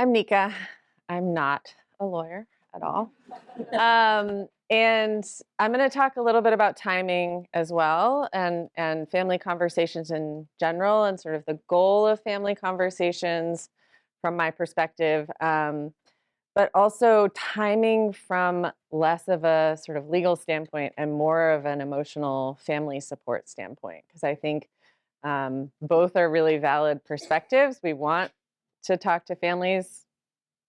I'm Nika. I'm not a lawyer at all. And I'm going to talk a little bit about timing as well and family conversations in general and sort of the goal of family conversations from my perspective, but also timing from less of a sort of legal standpoint and more of an emotional family support standpoint. Because I think both are really valid perspectives. We want to talk to families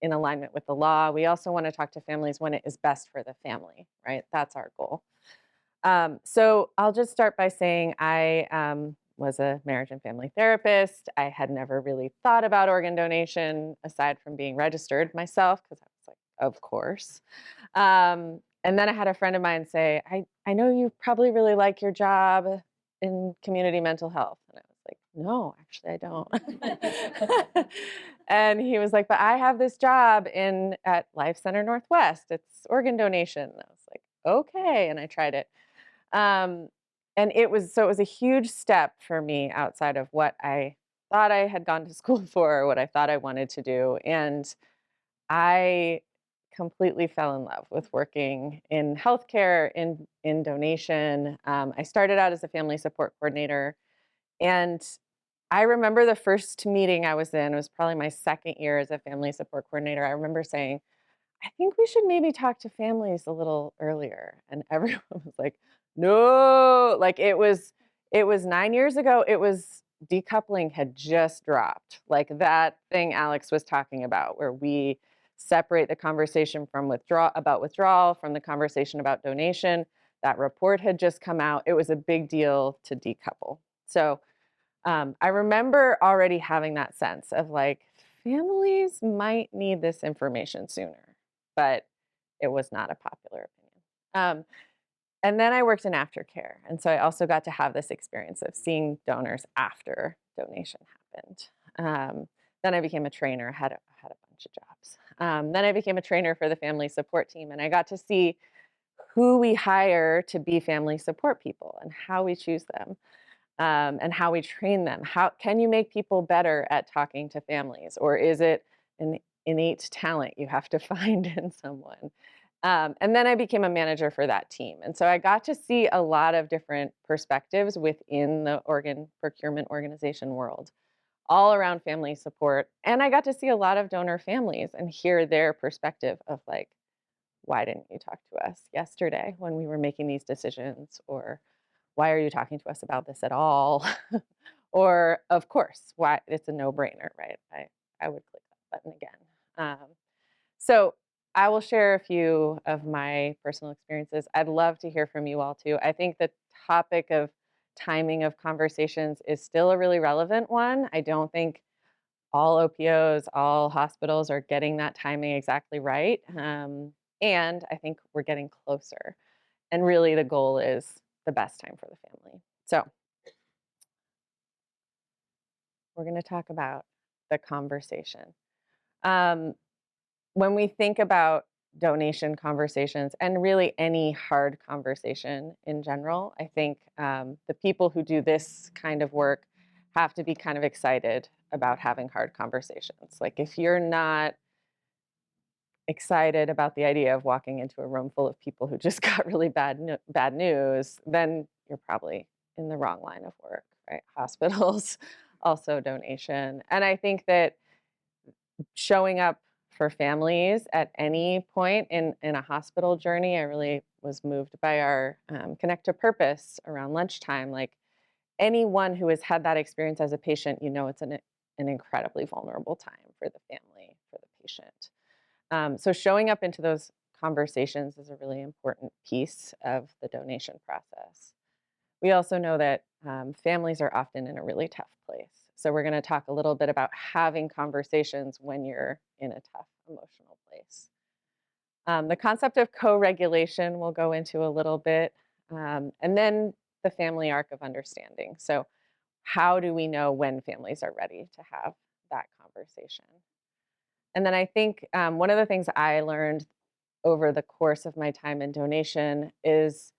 in alignment with the law. We also want to talk to families when it is best for the family, right? That's our goal. So I'll just start by saying I was a marriage and family therapist. I had never really thought about organ donation aside from being registered myself, because I was like, of course. And then I had a friend of mine say, I know you probably really like your job in community mental health. And I was like, no, actually, I don't. And he was like, but I have this job at Life Center Northwest. It's organ donation. And I was like, okay. And I tried it. Um, and it was a huge step for me outside of what I thought I had gone to school for or what I thought I wanted to do. And I completely fell in love with working in healthcare, in donation. I started out as a family support coordinator, and I remember the first meeting I was in, it was probably my second year as a family support coordinator. I remember saying, I think we should maybe talk to families a little earlier. And everyone was like, no, like it was 9 years ago. It was decoupling had just dropped. Like that thing Alex was talking about, where we separate the conversation from withdrawal from the conversation about donation. That report had just come out. It was a big deal to decouple. So I remember already having that sense of like, families might need this information sooner, but it was not a popular opinion. And then I worked in aftercare. And so I also got to have this experience of seeing donors after donation happened. Then I became a trainer, had a bunch of jobs. Then I became a trainer for the family support team, and I got to see who we hire to be family support people and how we choose them. And how we train them. How can you make people better at talking to families, or is it an innate talent you have to find in someone? And then I became a manager for that team, and so I got to see a lot of different perspectives within the organ procurement organization world, all around family support. And I got to see a lot of donor families and hear their perspective of like, why didn't you talk to us yesterday when we were making these decisions? Or why are you talking to us about this at all? Or, of course, why it's a no-brainer, right? I would click that button again. So I will share a few of my personal experiences. I'd love to hear from you all too. I think the topic of timing of conversations is still a really relevant one. I don't think all OPOs, all hospitals are getting that timing exactly right. And I think we're getting closer. And really the goal is the best time for the family. So we're going to talk about the conversation. When we think about donation conversations and really any hard conversation in general, I think the people who do this kind of work have to be kind of excited about having hard conversations. Like if you're not excited about the idea of walking into a room full of people who just got really bad news, then you're probably in the wrong line of work, right? Hospitals, also donation. And I think that showing up for families at any point in a hospital journey, I really was moved by our Connect to Purpose around lunchtime. Like anyone who has had that experience as a patient, you know it's an incredibly vulnerable time for the family, for the patient. So showing up into those conversations is a really important piece of the donation process. We also know that families are often in a really tough place. So we're going to talk a little bit about having conversations when you're in a tough emotional place. The concept of co-regulation we'll go into a little bit, and then the family arc of understanding. So how do we know when families are ready to have that conversation? And then I think one of the things I learned over the course of my time in donation is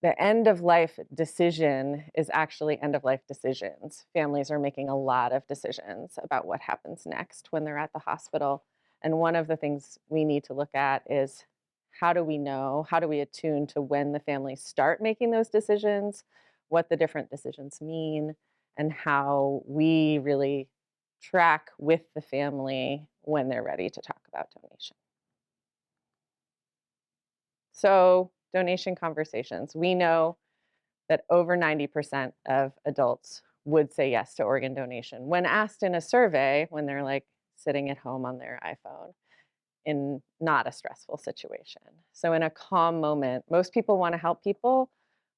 the end of life decision is actually end of life decisions. Families are making a lot of decisions about what happens next when they're at the hospital. And one of the things we need to look at is, how do we know, how do we attune to when the families start making those decisions, what the different decisions mean, and how we really track with the family when they're ready to talk about donation. So, donation conversations. We know that over 90% of adults would say yes to organ donation. When asked in a survey, when they're like sitting at home on their iPhone in not a stressful situation. So in a calm moment, most people want to help people.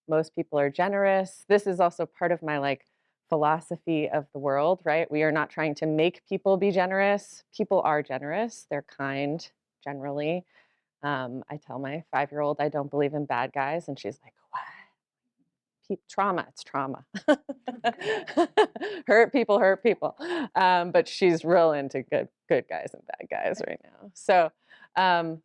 Most people are generous. This is also part of my like philosophy of the world, right? We are not trying to make people be generous. People are generous. They're kind generally. I tell my 5-year-old I don't believe in bad guys, and she's like, what? Trauma, it's trauma. Hurt people. But she's real into good guys and bad guys right now. So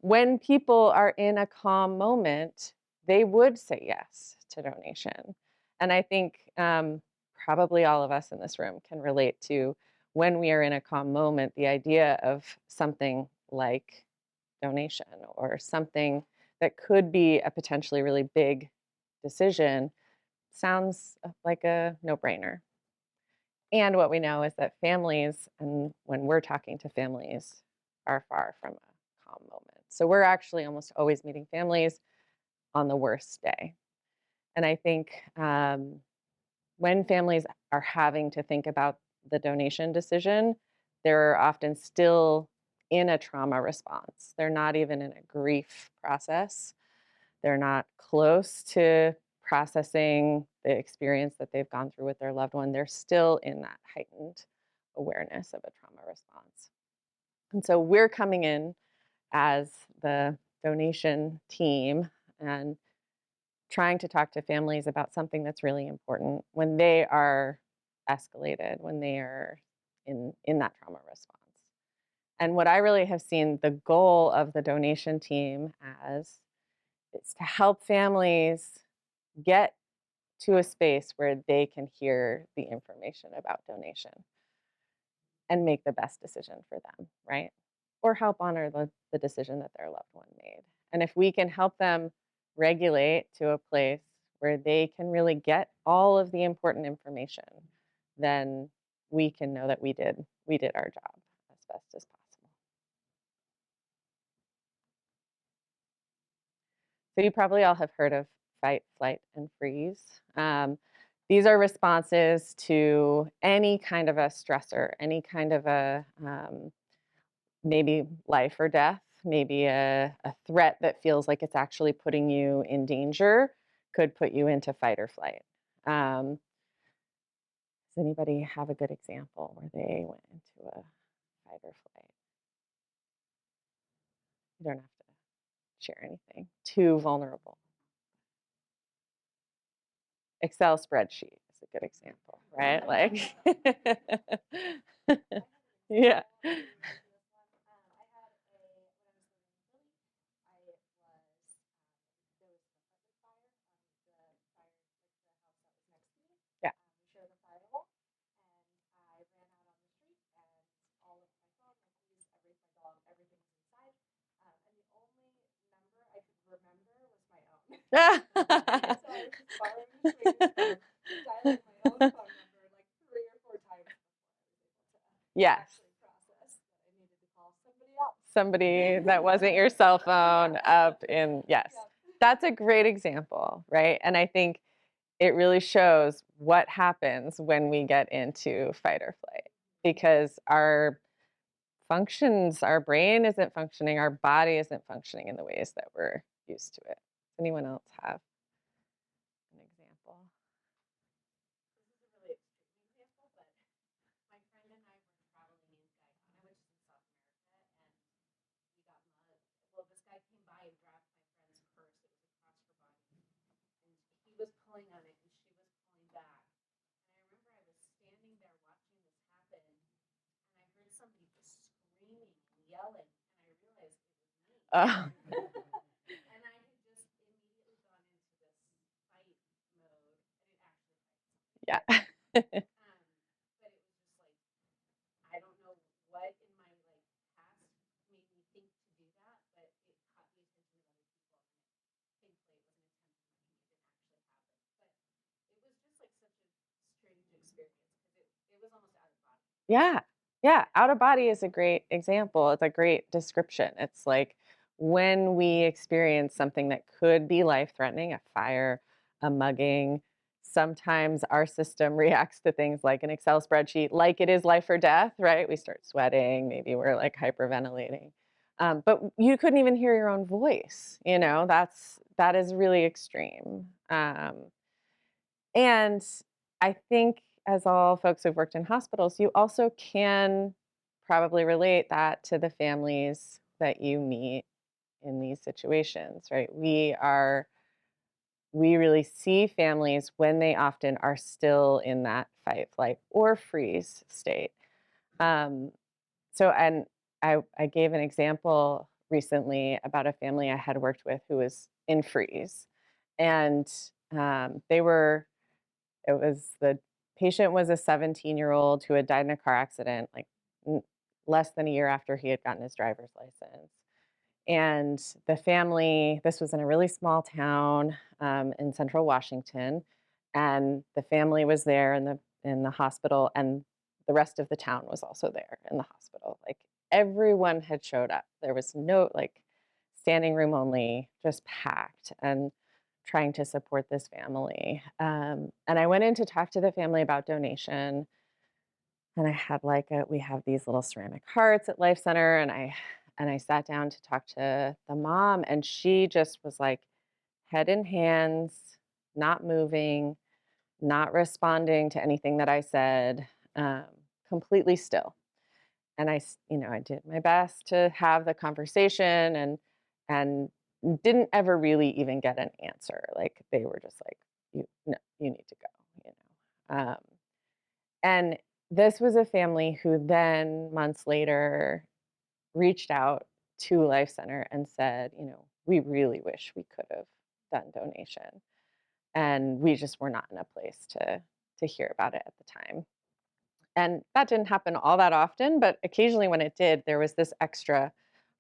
when people are in a calm moment, they would say yes to donation. And I think probably all of us in this room can relate to, when we are in a calm moment, the idea of something like donation or something that could be a potentially really big decision sounds like a no-brainer. And what we know is that families, and when we're talking to families, are far from a calm moment. So we're actually almost always meeting families on the worst day. And I think when families are having to think about the donation decision, they're often still in a trauma response. They're not even in a grief process. They're not close to processing the experience that they've gone through with their loved one. They're still in that heightened awareness of a trauma response. And so we're coming in as the donation team and trying to talk to families about something that's really important when they are escalated, when they are in that trauma response. And what I really have seen the goal of the donation team as is to help families get to a space where they can hear the information about donation and make the best decision for them, right? Or help honor the decision that their loved one made. And if we can help them regulate to a place where they can really get all of the important information, then we can know that we did our job as best as possible. So you probably all have heard of fight, flight, and freeze. These are responses to any kind of a stressor, any kind of a maybe life or death, maybe a threat that feels like it's actually putting you in danger, could put you into fight or flight. Does anybody have a good example where they went into a fight or flight? You don't have to share anything. Too vulnerable. Excel spreadsheet is a good example, right? Like, yeah. Yeah. Yes. Somebody that wasn't your cell phone up in, yes. That's a great example, right? And I think it really shows what happens when we get into fight or flight, because our functions, our brain isn't functioning, our body isn't functioning in the ways that we're used to it. Does anyone else have an example? Oh. Yeah. But it was just like, I don't know what in my past made me think to do that, but it caught the attention of other people, and thankfully it wasn't intentional. It didn't actually happen, but it was just like such a strange experience because it was almost out of body. Yeah. Yeah. Out of body is a great example. It's a great description. It's like when we experience something that could be life threatening, a fire, a mugging, sometimes our system reacts to things like an Excel spreadsheet, like it is life or death, right? We start sweating, maybe we're like hyperventilating. But you couldn't even hear your own voice, that is really extreme. And I think, as all folks who've worked in hospitals, you also can probably relate that to the families that you meet in these situations, right? We really see families when they often are still in that fight, flight, or freeze state. Um, and I gave an example recently about a family I had worked with who was in freeze, and they were it was the patient was a 17-year-old who had died in a car accident, like less than a year after he had gotten his driver's license. And the family, this was in a really small town in central Washington, and the family was there in the hospital, and the rest of the town was also there in the hospital. Like everyone had showed up. There was no standing room only, just packed, and trying to support this family. And I went in to talk to the family about donation, and I had we have these little ceramic hearts at Life Center, and I sat down to talk to the mom, and she just was like head in hands, not moving, not responding to anything that I said, um, completely still. And I did my best to have the conversation, and didn't ever really even get an answer. Like they were just like, no, you need to go. And this was a family who then months later reached out to Life Center and said, we really wish we could have done donation, and we just were not in a place to hear about it at the time. And that didn't happen all that often, but occasionally when it did, there was this extra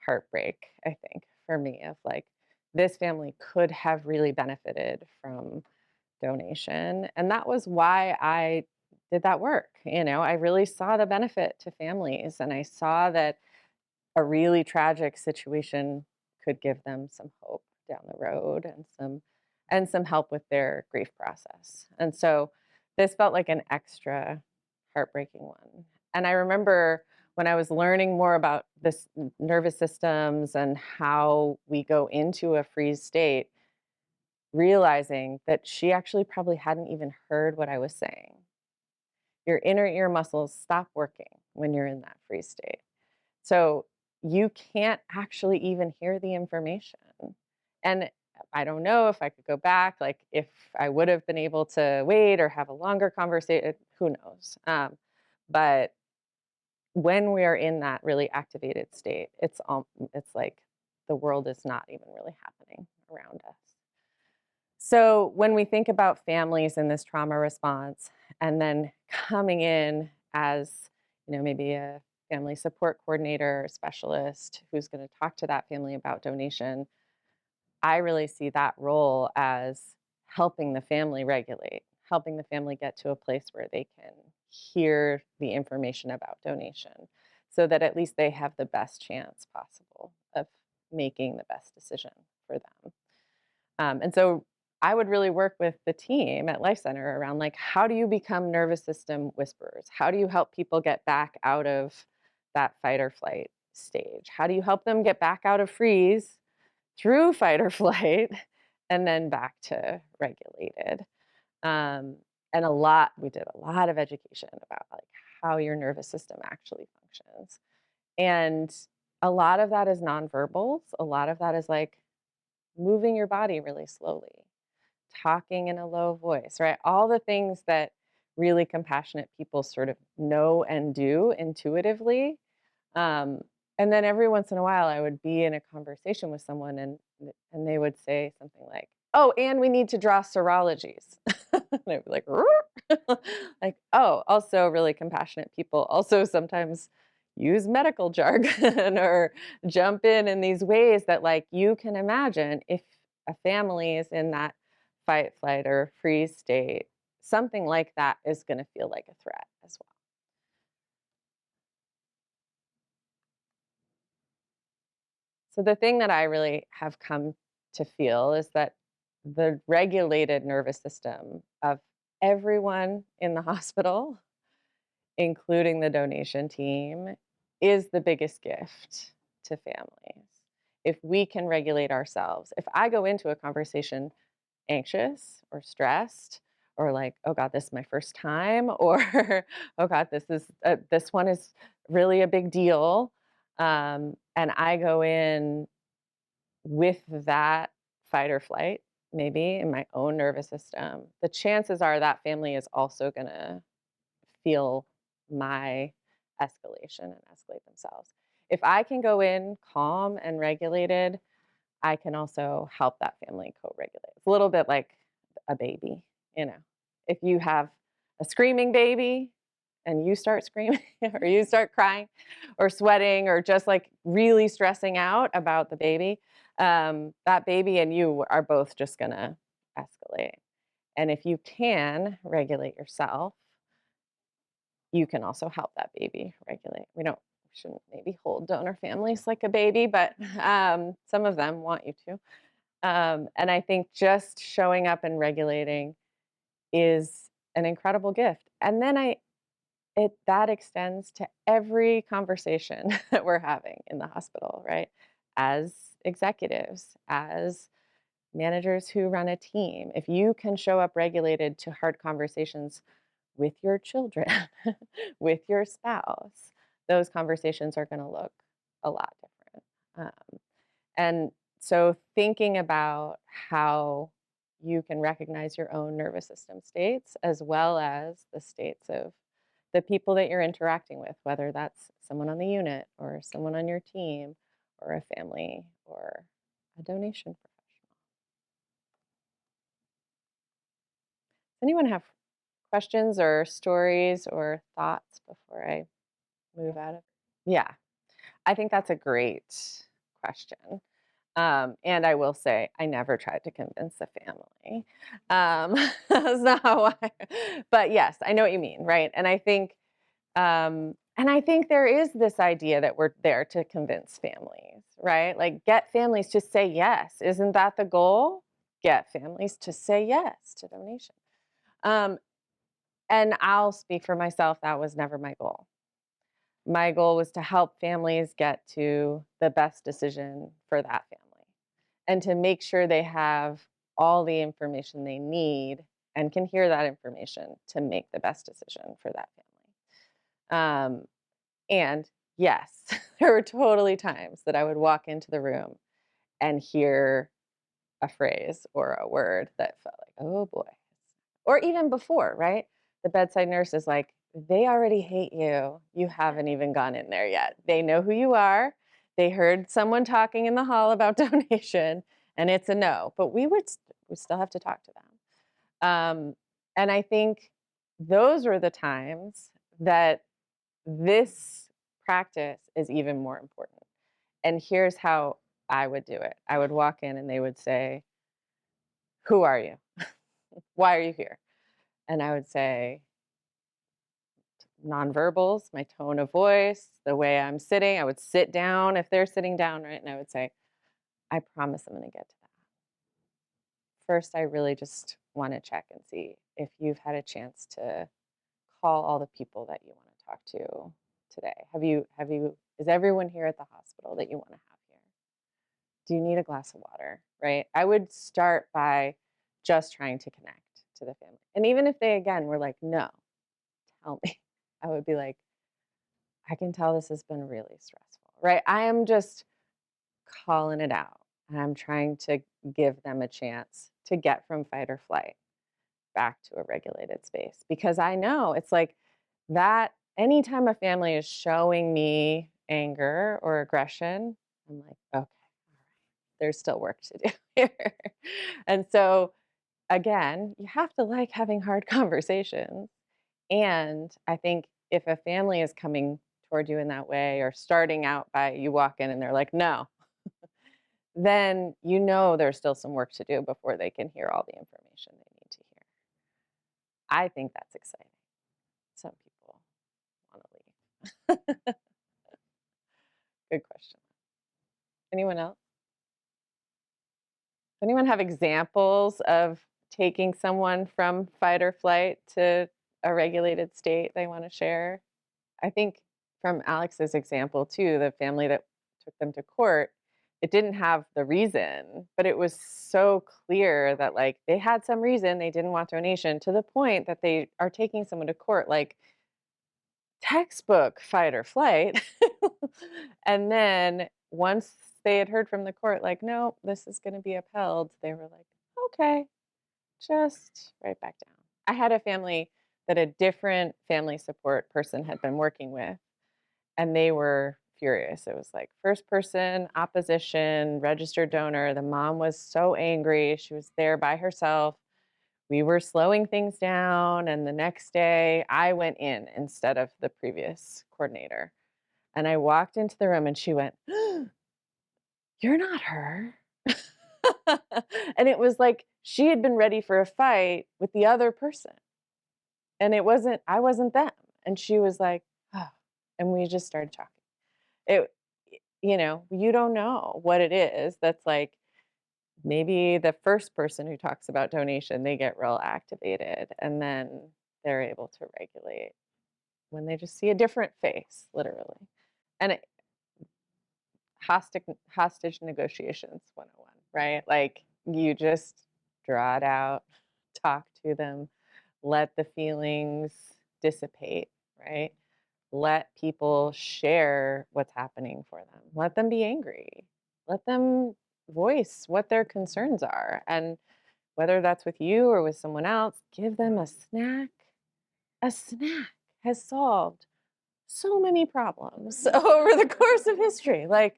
heartbreak, I think, for me, of like, this family could have really benefited from donation. And that was why I did that work. I really saw the benefit to families, and I saw that a really tragic situation could give them some hope down the road, and some help with their grief process. And so this felt like an extra heartbreaking one. And I remember when I was learning more about this nervous systems and how we go into a freeze state, realizing that she actually probably hadn't even heard what I was saying. Your inner ear muscles stop working when you're in that freeze state. So you can't actually even hear the information. And I don't know if I could go back, like if I would have been able to wait or have a longer conversation, who knows? But when we are in that really activated state, it's like the world is not even really happening around us. So when we think about families in this trauma response, and then coming in as, maybe a family support coordinator or specialist who's going to talk to that family about donation, I really see that role as helping the family regulate, helping the family get to a place where they can hear the information about donation, so that at least they have the best chance possible of making the best decision for them. And so I would really work with the team at Life Center around, like, how do you become nervous system whisperers? How do you help people get back out of that fight or flight stage? How do you help them get back out of freeze through fight or flight and then back to regulated? And we did a lot of education about like how your nervous system actually functions. And a lot of that is nonverbals. A lot of that is like moving your body really slowly, talking in a low voice, right? All the things that really compassionate people sort of know and do intuitively. Um, and then every once in a while, I would be in a conversation with someone, and they would say something like, "Oh, and we need to draw serologies." And I'd be like, "Rrr." Like, oh, also really compassionate people also sometimes use medical jargon or jump in these ways that, like, you can imagine if a family is in that fight, flight, or freeze state, something like that is going to feel like a threat as well. So the thing that I really have come to feel is that the regulated nervous system of everyone in the hospital, including the donation team, is the biggest gift to families. If we can regulate ourselves, if I go into a conversation anxious or stressed, or like, oh God, this is my first time, or oh God, this one is really a big deal, and I go in with that fight or flight, maybe in my own nervous system, the chances are that family is also going to feel my escalation and escalate themselves. If I can go in calm and regulated, I can also help that family co-regulate. It's a little bit like a baby, you know. If you have a screaming baby and you start screaming or you start crying or sweating or just like really stressing out about the baby, that baby and you are both just gonna escalate. And if you can regulate yourself, you can also help that baby regulate. We shouldn't maybe hold donor families like a baby, but some of them want you to. And I think just showing up and regulating is an incredible gift. And then that extends to every conversation that we're having in the hospital, right? As executives, as managers who run a team, if you can show up regulated to hard conversations with your children, with your spouse, those conversations are going to look a lot different. And so thinking about how you can recognize your own nervous system states as well as the states of the people that you're interacting with, whether that's someone on the unit or someone on your team or a family or a donation professional. Does anyone have questions or stories or thoughts before I move out of? Yeah, I think that's a great question. And I will say, I never tried to convince the family. That's not how but yes, I know what you mean, right? And I think there is this idea that we're there to convince families, right? Like get families to say yes. Isn't that the goal? Get families to say yes to donation. Um, and I'll speak for myself, that was never my goal. My goal was to help families get to the best decision for that family and to make sure they have all the information they need and can hear that information to make the best decision for that family. And yes, there were totally times that I would walk into the room and hear a phrase or a word that felt like, oh boy. Or even before, right? The bedside nurse is like, they already hate you. You haven't even gone in there yet. They know who you are. They heard someone talking in the hall about donation, and it's a no. But we still have to talk to them. And I think those were the times that this practice is even more important. And here's how I would do it. I would walk in and they would say, who are you? Why are you here? And I would say, nonverbals, my tone of voice, the way I'm sitting. I would sit down if they're sitting down, right? And I would say, I promise I'm going to get to that. First, I really just want to check and see if you've had a chance to call all the people that you want to talk to today. Is everyone here at the hospital that you want to have here? Do you need a glass of water, right? I would start by just trying to connect to the family. And even if they, again, were like, no, tell me, I would be like, I can tell this has been really stressful, right? I am just calling it out. And I'm trying to give them a chance to get from fight or flight back to a regulated space. Because I know it's like that anytime a family is showing me anger or aggression, I'm like, okay, all right, there's still work to do here. And so again, you have to like having hard conversations. And I think if a family is coming toward you in that way, or starting out by you walk in and they're like, no, then you know there's still some work to do before they can hear all the information they need to hear. I think that's exciting. Some people want to leave. Good question. Anyone else? Anyone have examples of taking someone from fight or flight to a regulated state they want to share? I think from Alex's example too, the family that took them to court, it didn't have the reason, but it was so clear that like they had some reason they didn't want donation, to the point that they are taking someone to court, like textbook fight or flight. And then once they had heard from the court, like, no, this is going to be upheld, they were like, okay, just right back down. I had a family that a different family support person had been working with, and they were furious. It was like first person, opposition, registered donor. The mom was so angry. She was there by herself. We were slowing things down. And the next day, I went in instead of the previous coordinator. And I walked into the room and she went, "You're not her." And it was like she had been ready for a fight with the other person. And I wasn't them. And she was like, oh, and we just started talking. It, you don't know what it is that's like, maybe the first person who talks about donation, they get real activated, and then they're able to regulate when they just see a different face, literally. And hostage negotiations 101, right? Like you just draw it out, talk to them, let the feelings dissipate, right? Let people share what's happening for them. Let them be angry. Let them voice what their concerns are. And whether that's with you or with someone else, give them a snack. A snack has solved so many problems over the course of history. Like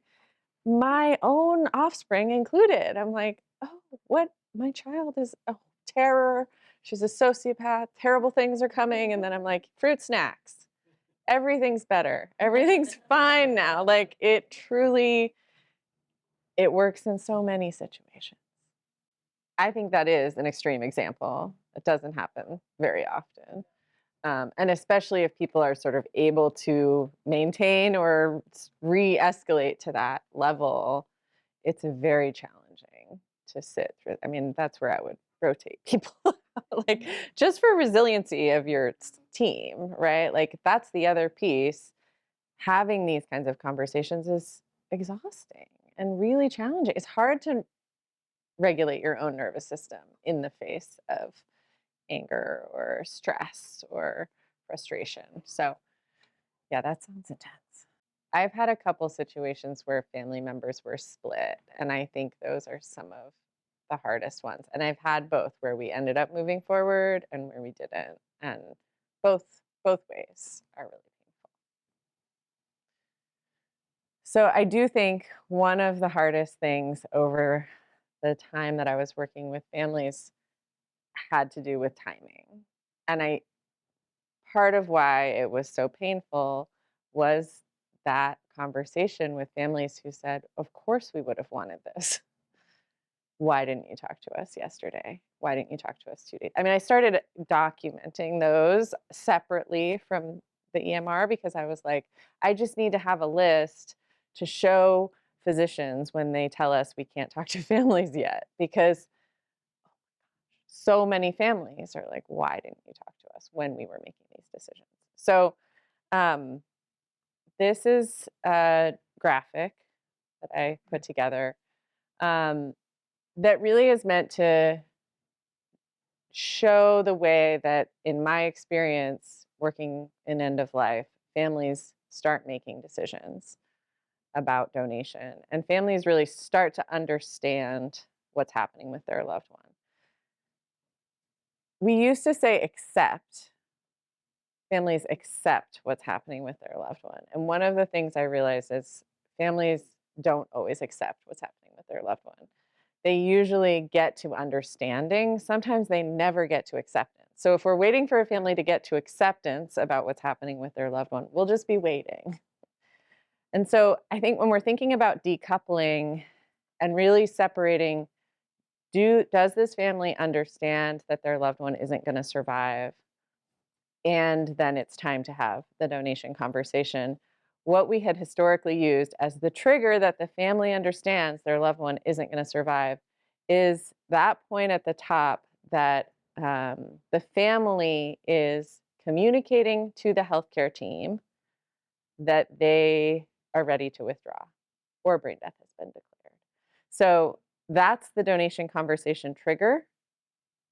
my own offspring included. I'm like, oh, what? My child is a terror. She's a sociopath. Terrible things are coming. And then I'm like, fruit snacks. Everything's better. Everything's fine now. Like it works in so many situations. I think that is an extreme example. It doesn't happen very often. And especially if people are sort of able to maintain or re-escalate to that level, it's very challenging to sit through. I mean, that's where I would rotate people, like just for resiliency of your team, right? Like that's the other piece. Having these kinds of conversations is exhausting and really challenging. It's hard to regulate your own nervous system in the face of anger or stress or frustration. So, yeah, that sounds intense. I've had a couple situations where family members were split, and I think those are some of the hardest ones. And I've had both where we ended up moving forward and where we didn't, and both ways are really painful. So I do think one of the hardest things over the time that I was working with families had to do with timing. And part of why it was so painful was that conversation with families who said, of course we would have wanted this. Why didn't you talk to us yesterday? Why didn't you talk to us 2 days? I mean, I started documenting those separately from the EMR because I was like, I just need to have a list to show physicians when they tell us we can't talk to families yet, because so many families are like, why didn't you talk to us when we were making these decisions? So this is a graphic that I put together that really is meant to show the way that, in my experience working in end of life, families start making decisions about donation, and families really start to understand what's happening with their loved one. We used to say accept. Families accept what's happening with their loved one. And one of the things I realized is families don't always accept what's happening with their loved one. they usually get to understanding. Sometimes they never get to acceptance. So if we're waiting for a family to get to acceptance about what's happening with their loved one, we'll just be waiting. And so I think when we're thinking about decoupling and really separating, does this family understand that their loved one isn't going to survive? And then it's time to have the donation conversation. What we had historically used as the trigger that the family understands their loved one isn't going to survive is that point at the top that the family is communicating to the healthcare team that they are ready to withdraw or brain death has been declared. So that's the donation conversation trigger.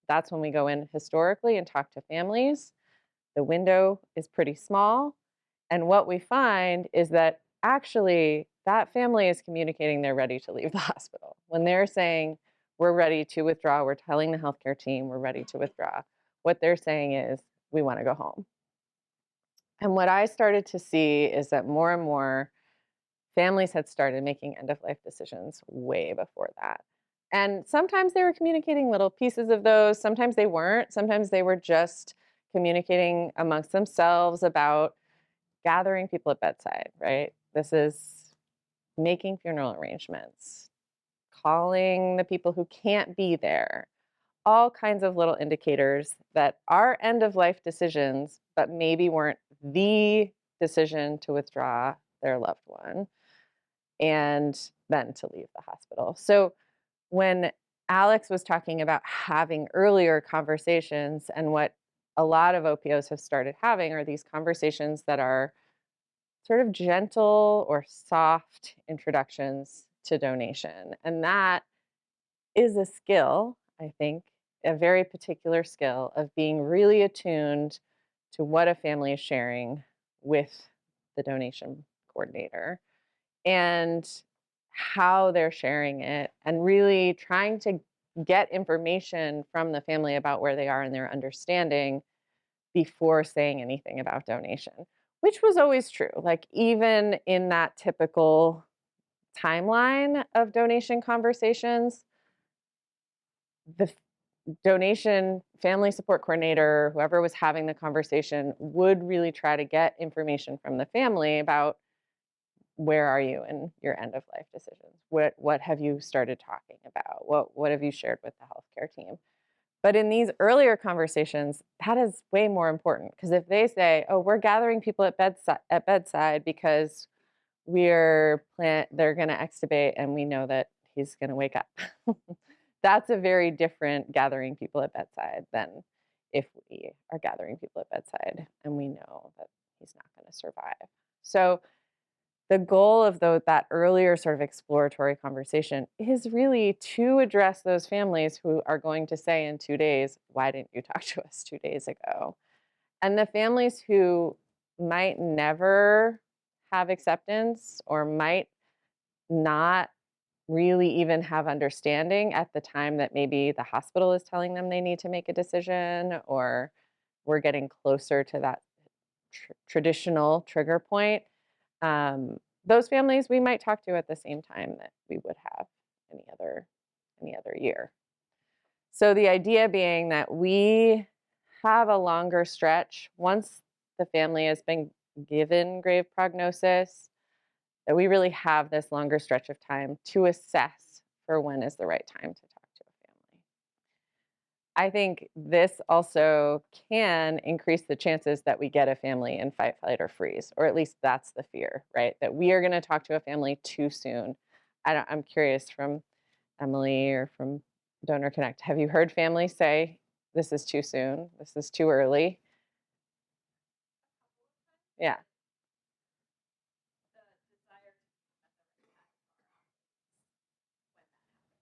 That's when we go in historically and talk to families. The window is pretty small. And what we find is that actually that family is communicating they're ready to leave the hospital. When they're saying, we're ready to withdraw, we're telling the healthcare team we're ready to withdraw, what they're saying is, we want to go home. And what I started to see is that more and more families had started making end-of-life decisions way before that. And sometimes they were communicating little pieces of those. Sometimes they weren't. Sometimes they were just communicating amongst themselves about gathering people at bedside, right? This is making funeral arrangements, calling the people who can't be there, all kinds of little indicators that are end-of-life decisions, but maybe weren't the decision to withdraw their loved one and then to leave the hospital. So when Alex was talking about having earlier conversations, and what a lot of OPOs have started having are these conversations that are sort of gentle or soft introductions to donation. And that is a skill, I think, a very particular skill of being really attuned to what a family is sharing with the donation coordinator and how they're sharing it, and really trying to get information from the family about where they are in their understanding before saying anything about donation, which was always true. Like, even in that typical timeline of donation conversations, the donation family support coordinator, whoever was having the conversation, would really try to get information from the family about, where are you in your end of life decisions? What have you started talking about? What have you shared with the healthcare team? But in these earlier conversations, that is way more important, because if they say, "Oh, we're gathering people at bedside because they're going to extubate and we know that he's going to wake up," that's a very different gathering people at bedside than if we are gathering people at bedside and we know that he's not going to survive. So the goal of that earlier sort of exploratory conversation is really to address those families who are going to say in 2 days, "Why didn't you talk to us 2 days ago?" And the families who might never have acceptance or might not really even have understanding at the time that maybe the hospital is telling them they need to make a decision, or we're getting closer to that traditional trigger point. Those families we might talk to at the same time that we would have any other year. So the idea being that we have a longer stretch once the family has been given grave prognosis, that we really have this longer stretch of time to assess for when is the right time to talk to a family. I think this also can increase the chances that we get a family in fight, flight, or freeze, or at least that's the fear, right? That we are going to talk to a family too soon. I'm curious, from Emily or from Donor Connect, have you heard families say, "This is too soon, this is too early"? Yeah.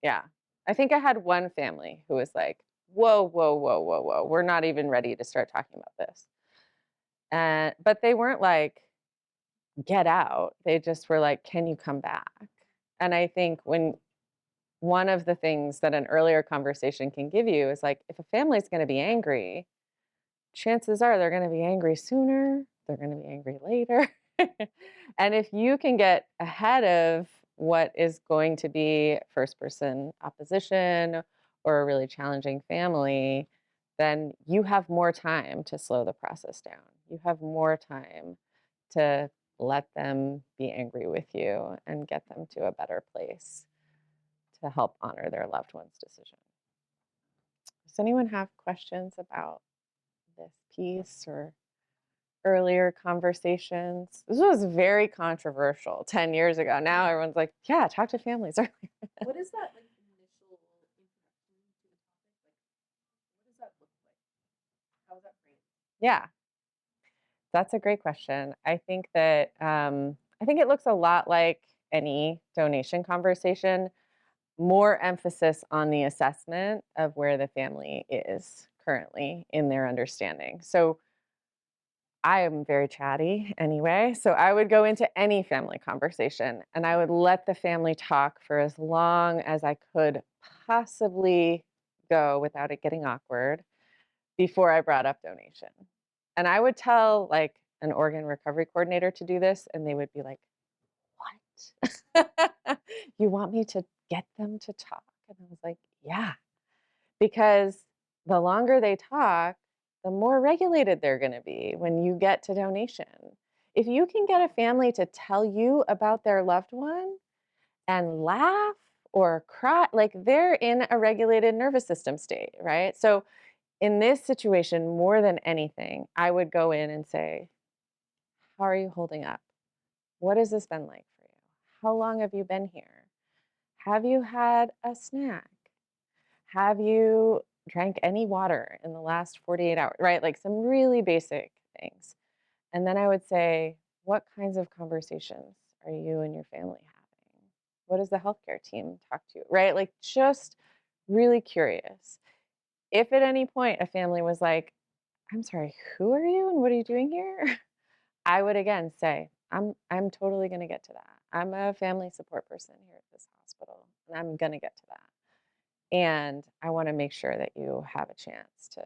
Yeah. I think I had one family who was like, "Whoa, whoa, whoa, whoa, whoa, we're not even ready to start talking about this." But they weren't like, "Get out." They just were like, "Can you come back?" And I think one of the things that an earlier conversation can give you is, like, if a family's going to be angry, chances are they're going to be angry sooner, they're going to be angry later. And if you can get ahead of what is going to be first person opposition or a really challenging family, then you have more time to slow the process down. You have more time to let them be angry with you and get them to a better place to help honor their loved one's decision. Does anyone have questions about this piece or earlier conversations? This was very controversial 10 years ago. Now everyone's like, yeah, talk to families earlier. What is that like initial introduction to the topic? Like, what does that look like? How is that framed? Yeah, that's a great question. I think that I think it looks a lot like any donation conversation, more emphasis on the assessment of where the family is currently in their understanding. So I am very chatty anyway. So I would go into any family conversation and I would let the family talk for as long as I could possibly go without it getting awkward before I brought up donation. And I would tell like an organ recovery coordinator to do this, and they would be like, what? You want me to get them to talk? And I was like, yeah, because the longer they talk, the more regulated they're going to be when you get to donation. If you can get a family to tell you about their loved one and laugh or cry, like they're in a regulated nervous system state, right? So in this situation, more than anything, I would go in and say, how are you holding up? What has this been like for you? How long have you been here? Have you had a snack? Have you drank any water in the last 48 hours? Right? Like some really basic things. And then I would say, what kinds of conversations are you and your family having? What does the healthcare team talk to you? Right? Like just really curious. If at any point a family was like, I'm sorry, who are you and what are you doing here? I would again say, I'm totally going to get to that. I'm a family support person here at this hospital, and I'm going to get to that. And I want to make sure that you have a chance to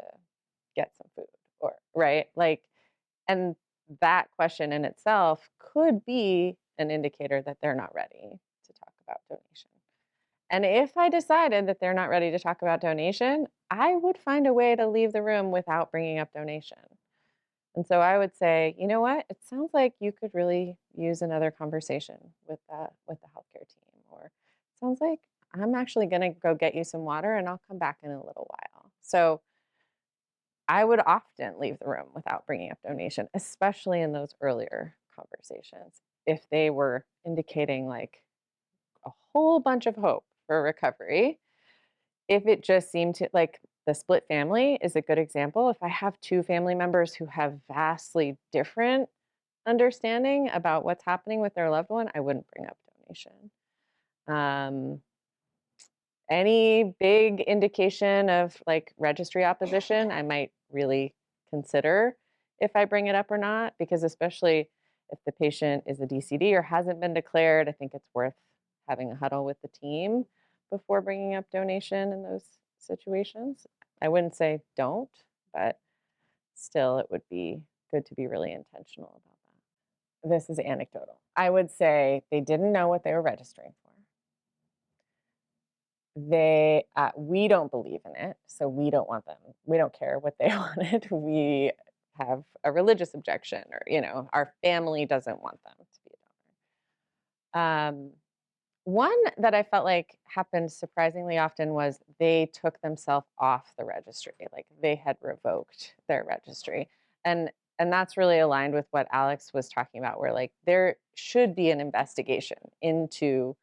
get some food or right? Like, and that question in itself could be an indicator that they're not ready to talk about donation. And if I decided that they're not ready to talk about donation, I would find a way to leave the room without bringing up donation. And so I would say, you know what? It sounds like you could really use another conversation with the healthcare team. Or it sounds like I'm actually going to go get you some water and I'll come back in a little while. So I would often leave the room without bringing up donation, especially in those earlier conversations. If they were indicating like a whole bunch of hope for recovery, if it just seemed to like the split family is a good example. If I have two family members who have vastly different understanding about what's happening with their loved one, I wouldn't bring up donation. Um, any big indication of like registry opposition, I might really consider if I bring it up or not, because especially if the patient is a DCD or hasn't been declared, I think it's worth having a huddle with the team before bringing up donation in those situations. I wouldn't say don't, but still it would be good to be really intentional about that. This is anecdotal. I would say they didn't know what they were registering for. We don't believe in it, so we don't want them. We don't care what they wanted. We have a religious objection, or our family doesn't want them to be a donor. One that I felt like happened surprisingly often was they took themselves off the registry, like they had revoked their registry. And that's really aligned with what Alex was talking about, where like there should be an investigation into,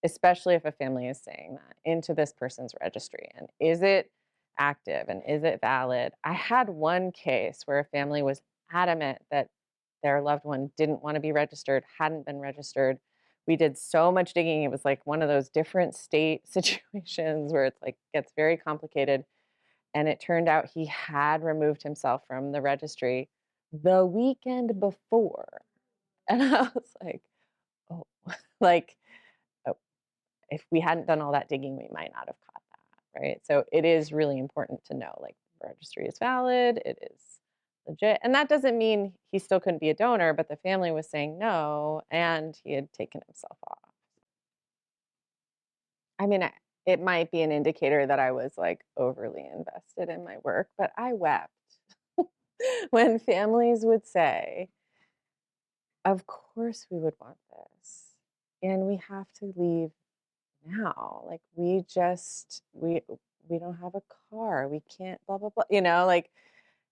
especially if a family is saying that, into this person's registry. And is it active and is it valid? I had one case where a family was adamant that their loved one didn't want to be registered, hadn't been registered. We did so much digging. It was like one of those different state situations where it's like gets very complicated. And it turned out he had removed himself from the registry the weekend before. And I was like, oh, like, oh, if we hadn't done all that digging, we might not have caught that, right? So it is really important to know, like, the registry is valid, it is legit. And that doesn't mean he still couldn't be a donor, but the family was saying no, and he had taken himself off. I mean, it might be an indicator that I was like overly invested in my work, but I wept when families would say, of course we would want this. And we have to leave now. Like we don't have a car. We can't blah blah blah. Like,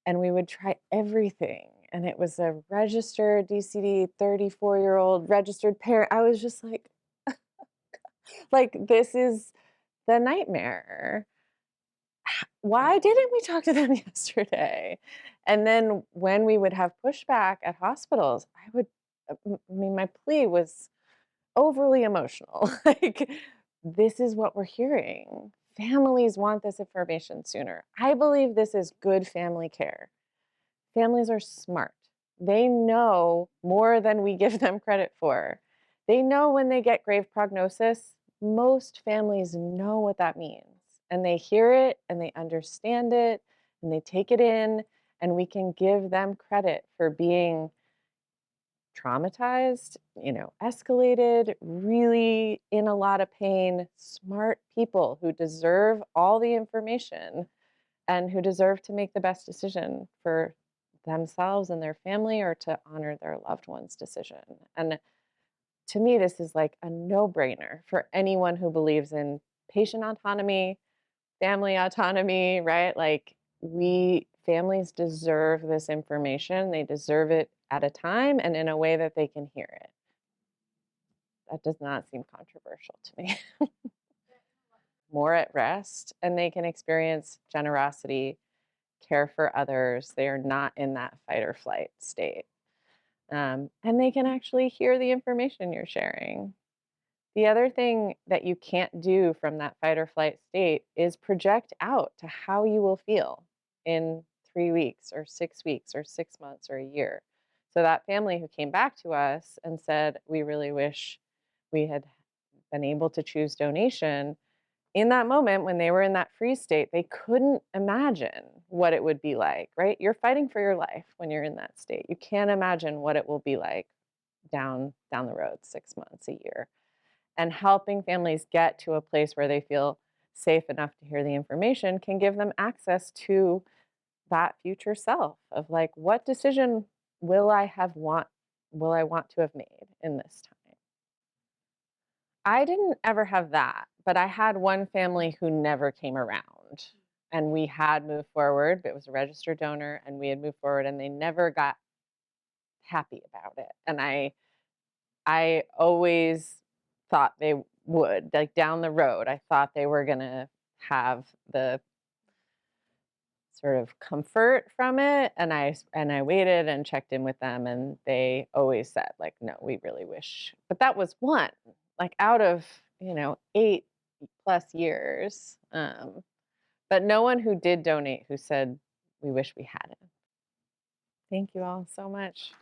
and we would try everything. And it was a registered DCD 34-year-old registered parent. I was just like this is the nightmare. Why didn't we talk to them yesterday? And then when we would have pushback at hospitals, I mean, my plea was overly emotional. Like, this is what we're hearing. Families want this information sooner. I believe this is good family care. Families are smart. They know more than we give them credit for. They know when they get grave prognosis. Most families know what that means. And they hear it and they understand it and they take it in. And we can give them credit for being traumatized, escalated, really in a lot of pain, smart people who deserve all the information and who deserve to make the best decision for themselves and their family or to honor their loved one's decision. And to me, this is like a no-brainer for anyone who believes in patient autonomy, family autonomy, right? Like families deserve this information. They deserve it at a time and in a way that they can hear it. That does not seem controversial to me. More at rest, and they can experience generosity, care for others. They are not in that fight or flight state. And they can actually hear the information you're sharing. The other thing that you can't do from that fight or flight state is project out to how you will feel in 3 weeks or 6 weeks or 6 months or a year. So that family who came back to us and said, we really wish we had been able to choose donation, in that moment when they were in that freeze state, they couldn't imagine what it would be like, right? You're fighting for your life when you're in that state. You can't imagine what it will be like down the road, 6 months, a year. And helping families get to a place where they feel safe enough to hear the information can give them access to that future self of like, what decision will I want to have made in this time? I didn't ever have that, but I had one family who never came around. And we had moved forward, but it was a registered donor, and we had moved forward, and they never got happy about it. And I always thought they would, like down the road, I thought they were gonna have the sort of comfort from it. And I waited and checked in with them, and they always said, like, no, we really wish. But that was one, like out of 8+ years. But no one who did donate who said we wish we hadn't. Thank you all so much.